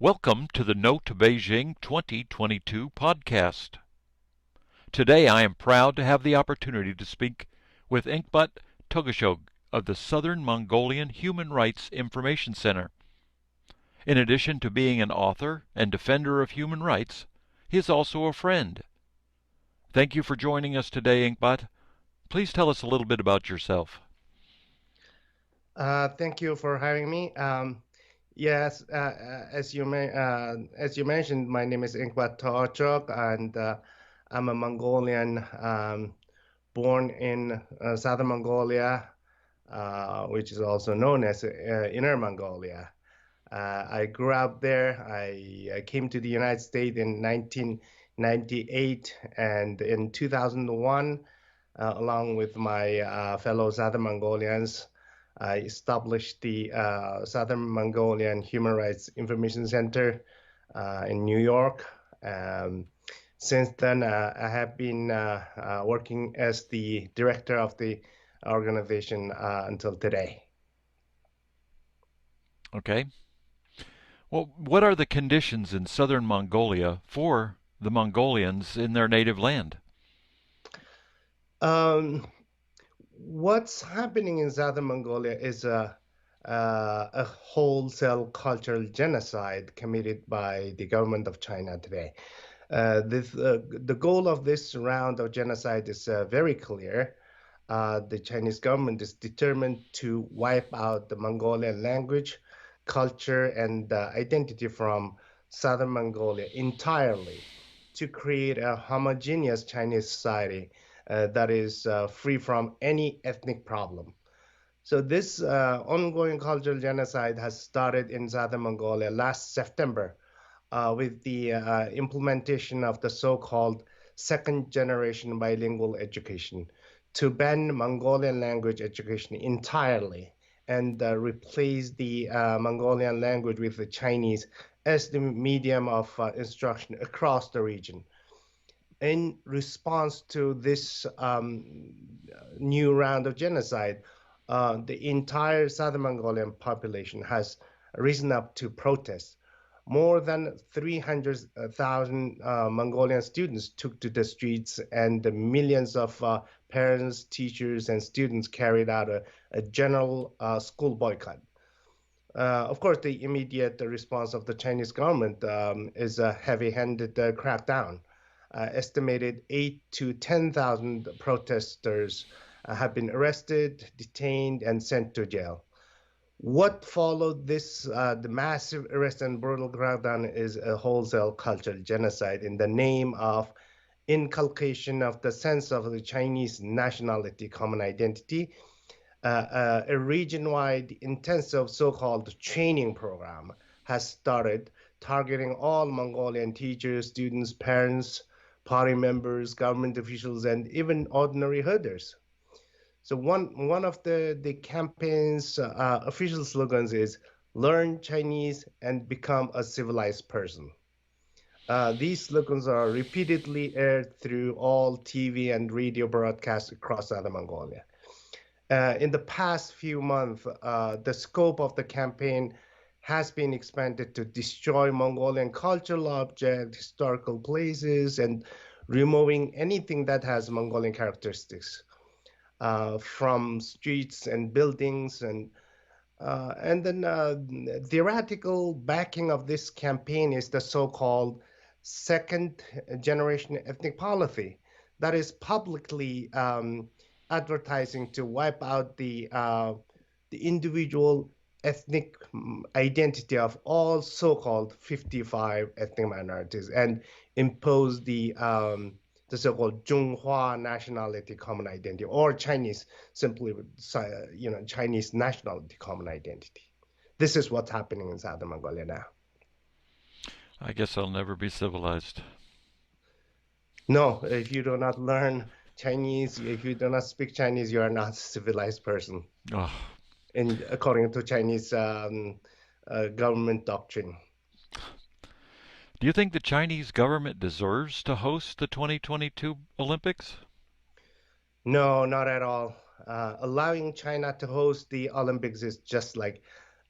Welcome to the No to Beijing 2022 podcast. Today I am proud to have the opportunity to speak with Enghebatu Togochog of the Southern Mongolian Human Rights Information Center. In addition to being an author and defender of human rights, he is also a friend. Thank you for joining us today, Enghebatu. Please tell us a little bit about yourself. Thank you for having me. Yes, as you mentioned, my name is Enghebatu Togochog, and I'm a Mongolian born in southern Mongolia, which is also known as Inner Mongolia. I grew up there. I came to the United States in 1998, and in 2001, along with my fellow Southern Mongolians, I established the Southern Mongolian Human Rights Information Center in New York. Since then, I have been working as the director of the organization until today. Okay. Well, what are the conditions in southern Mongolia for the Mongolians in their native land? Um, what's happening in Southern Mongolia is a wholesale cultural genocide committed by the government of China today. The goal of this round of genocide is very clear. The Chinese government is determined to wipe out the Mongolian language, culture, and identity from southern Mongolia entirely to create a homogeneous Chinese society that is free from any ethnic problem. So this ongoing cultural genocide has started in southern Mongolia last September with the implementation of the so-called second generation bilingual education to ban Mongolian language education entirely and replace the Mongolian language with the Chinese as the medium of instruction across the region. In response to this new round of genocide, the entire southern Mongolian population has risen up to protest. More than 300,000 Mongolian students took to the streets, and the millions of parents, teachers, and students carried out a general school boycott. Of course, the immediate response of the Chinese government is a heavy-handed crackdown. Estimated 8 to 10,000 protesters have been arrested, detained, and sent to jail. What followed this, the massive arrest and brutal crackdown, is a wholesale cultural genocide in the name of inculcation of the sense of the Chinese nationality, common identity, a region-wide intensive so-called training program has started targeting all Mongolian teachers, students, parents, party members, government officials, and even ordinary herders. So one of the campaign's official slogans is "Learn Chinese and become a civilized person." These slogans are repeatedly aired through all TV and radio broadcasts across Southern Mongolia. In the past few months, the scope of the campaign has been expanded to destroy Mongolian cultural objects, historical places, and removing anything that has Mongolian characteristics from streets and buildings. And then theoretical backing of this campaign is the so-called second generation ethnic policy that is publicly advertising to wipe out the individual ethnic identity of all so-called 55 ethnic minorities and impose the so-called Zhonghua nationality common identity, or Chinese, simply, Chinese nationality common identity. This is what's happening in Southern Mongolia now. I guess I'll never be civilized. No, if you do not learn Chinese, if you do not speak Chinese, you are not a civilized person, Oh, in according to Chinese government doctrine. do you think the Chinese government deserves to host the 2022 Olympics? No, not at all. Allowing China to host the Olympics is just like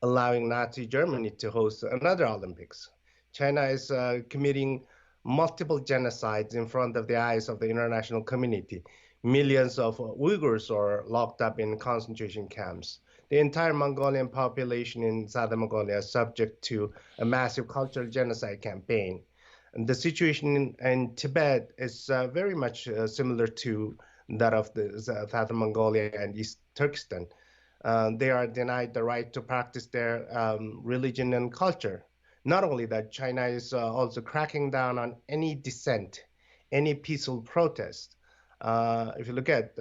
allowing Nazi Germany to host another Olympics. China is committing multiple genocides in front of the eyes of the international community. Millions of Uyghurs are locked up in concentration camps. The entire Mongolian population in southern Mongolia is subject to a massive cultural genocide campaign. And the situation in Tibet is very much similar to that of the southern Mongolia and East Turkestan. They are denied the right to practice their religion and culture. Not only that, China is also cracking down on any dissent, any peaceful protest. If you look at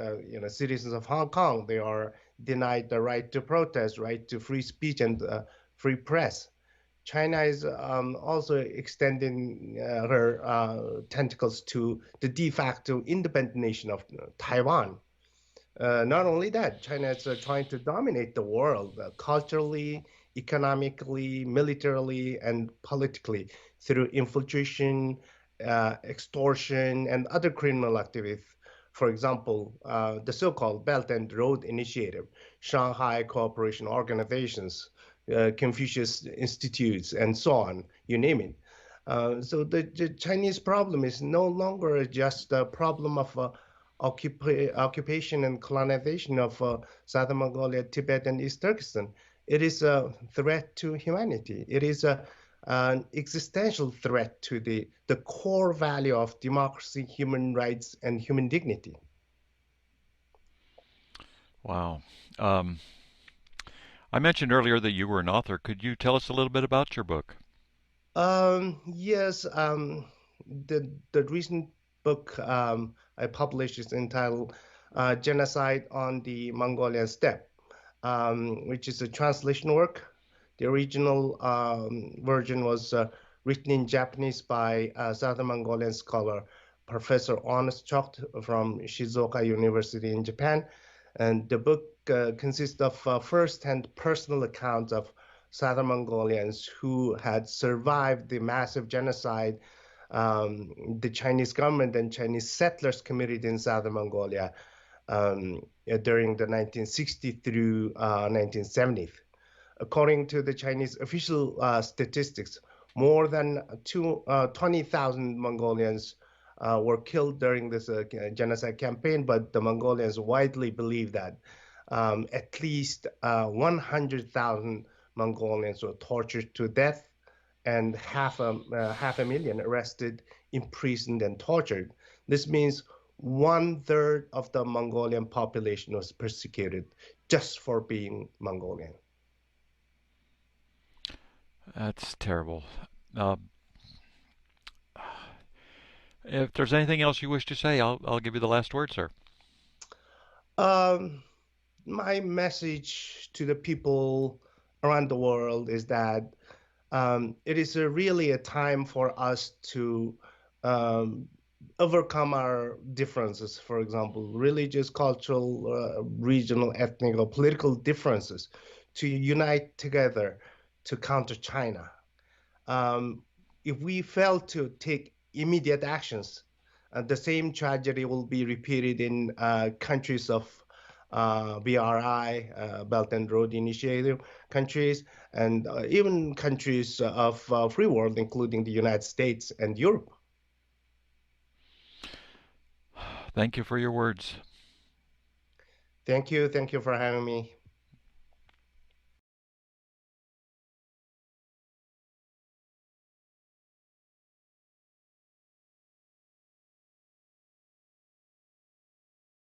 citizens of Hong Kong, they are denied the right to protest, right to free speech and free press. China is also extending her tentacles to the de facto independent nation of Taiwan. Not only that, China is trying to dominate the world culturally, economically, militarily, and politically through infiltration, extortion, and other criminal activities. For example, the so called Belt and Road Initiative, Shanghai Cooperation Organizations, Confucius Institutes, and so on, you name it. So the Chinese problem is no longer just a problem of occupation and colonization of southern Mongolia, Tibet, and East Turkestan. It is a threat to humanity. It is an existential threat to the core value of democracy, human rights, and human dignity. Wow. Um, I mentioned earlier that you were an author. Could you tell us a little bit about your book? Yes, the recent book I published is entitled "Genocide on the Mongolian Steppe," which is a translation work. The original version was written in Japanese by Southern Mongolian scholar Professor Honest Chokt from Shizuoka University in Japan. And the book consists of first-hand personal accounts of Southern Mongolians who had survived the massive genocide the Chinese government and Chinese settlers committed in Southern Mongolia during the 1960 through 1970s. According to the Chinese official statistics, more than 20,000 Mongolians were killed during this genocide campaign, but the Mongolians widely believe that at least 100,000 Mongolians were tortured to death and half a million arrested, imprisoned, and tortured. This means one third of the Mongolian population was persecuted just for being Mongolian. That's terrible. Uh, if there's anything else you wish to say, I'll give you the last word, sir. Um, my message to the people around the world is that it is really a time for us to um, overcome our differences, for example, religious, cultural, regional, ethnic, or political differences, to unite together to counter China. Um, if we fail to take immediate actions, the same tragedy will be repeated in countries of BRI, Belt and Road Initiative countries, and even countries of free world, including the United States and Europe. Thank you for your words. Thank you. Thank you for having me.